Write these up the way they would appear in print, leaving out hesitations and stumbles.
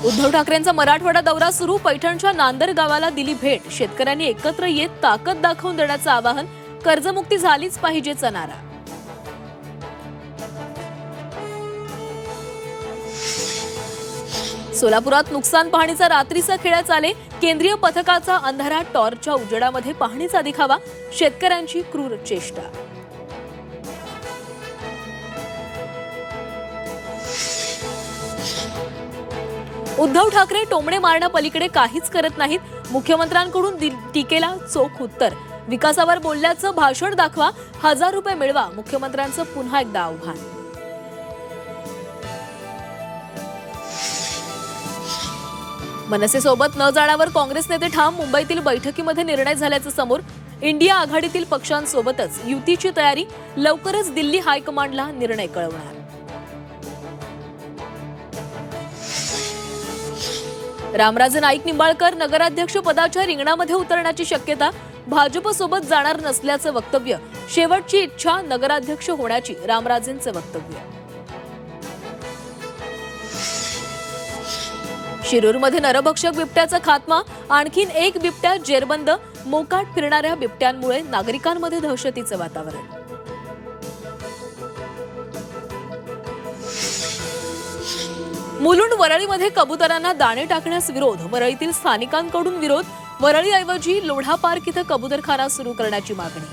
उद्धव ठाकरेंचा मराठवाडा दौरा सुरू. पैठणच्या नांदर गावाला दिली भेट. शेतकऱ्यांनी एकत्र येत ताकद दाखवून देण्याचं आवाहन. कर्जमुक्ती झालीच पाहिजेचा नारा. सोलापुरात नुकसान पाहणीचा रात्रीचा खेळ चाले. केंद्रीय पथकाचा अंधारात टॉर्चच्या उजेडामध्ये पाहणीचा दिखावा. शेतकऱ्यांची क्रूर चेष्टा. उद्धव ठाकरे टोमणे मारण्यापलीकडे काहीच करत नाहीत. मुख्यमंत्र्यांकडून टीकेला चोख उत्तर. विकासावर बोलल्याचं भाषण दाखवा, 1000 रुपये मिळवा. मुख्यमंत्र्यांचं पुन्हा एकदा आव्हान. मनसेसोबत न जाण्यावर काँग्रेस नेते ठाम. मुंबईतील बैठकीमध्ये निर्णय झाल्याचं समोर. इंडिया आघाडीतील पक्षांसोबतच युतीची तयारी. लवकरच दिल्ली हायकमांडला निर्णय कळवणार. रामराजे नाईक निंबाळकर नगराध्यक्ष पदाच्या रिंगणामध्ये उतरण्याची शक्यता. भाजपसोबत जाणार नसल्याचं वक्तव्य. शेवटची इच्छा नगराध्यक्ष होण्याची. रामराजेंचं वक्तव्य. शिरूरमध्ये नरभक्षक बिबट्याचा खात्मा. आणखीन एक बिबट्या जेरबंद. मोकाट फिरणाऱ्या बिबट्यांमुळे नागरिकांमध्ये दहशतीचं वातावरण. मुलुंड वरळीमध्ये कबुतरांना दाणे टाकण्यास विरोध. वरळीतील स्थानिकांकडून विरोध. वरळीऐवजी लोढा पार्क इथं कबुतरखाना सुरू करण्याची मागणी.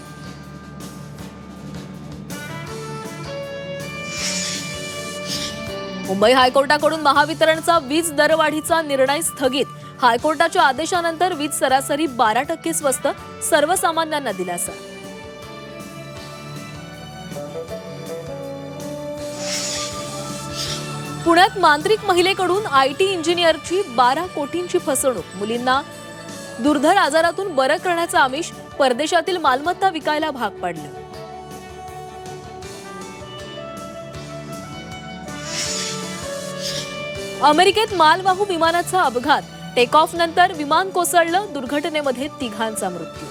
मुंबई हायकोर्टाकडून महावितरणचा वीज दरवाढीचा निर्णय स्थगित. हायकोर्टाच्या आदेशानंतर वीज सरासरी 12% स्वस्त. सर्वसामान्यांना दिलासा. पुण्यात मांत्रिक महिलेकडून IT इंजिनियरची 12 कोटींची फसवणूक. मुलींना दुर्धर आजारातून बरं करण्याचं आमिष. परदेशातील मालमत्ता विकायला भाग पाडलं. अमेरिकेत मालवाहू विमानाचा अपघात. टेक ऑफ नंतर विमान कोसळलं. दुर्घटनेमध्ये 3 मृत्यू.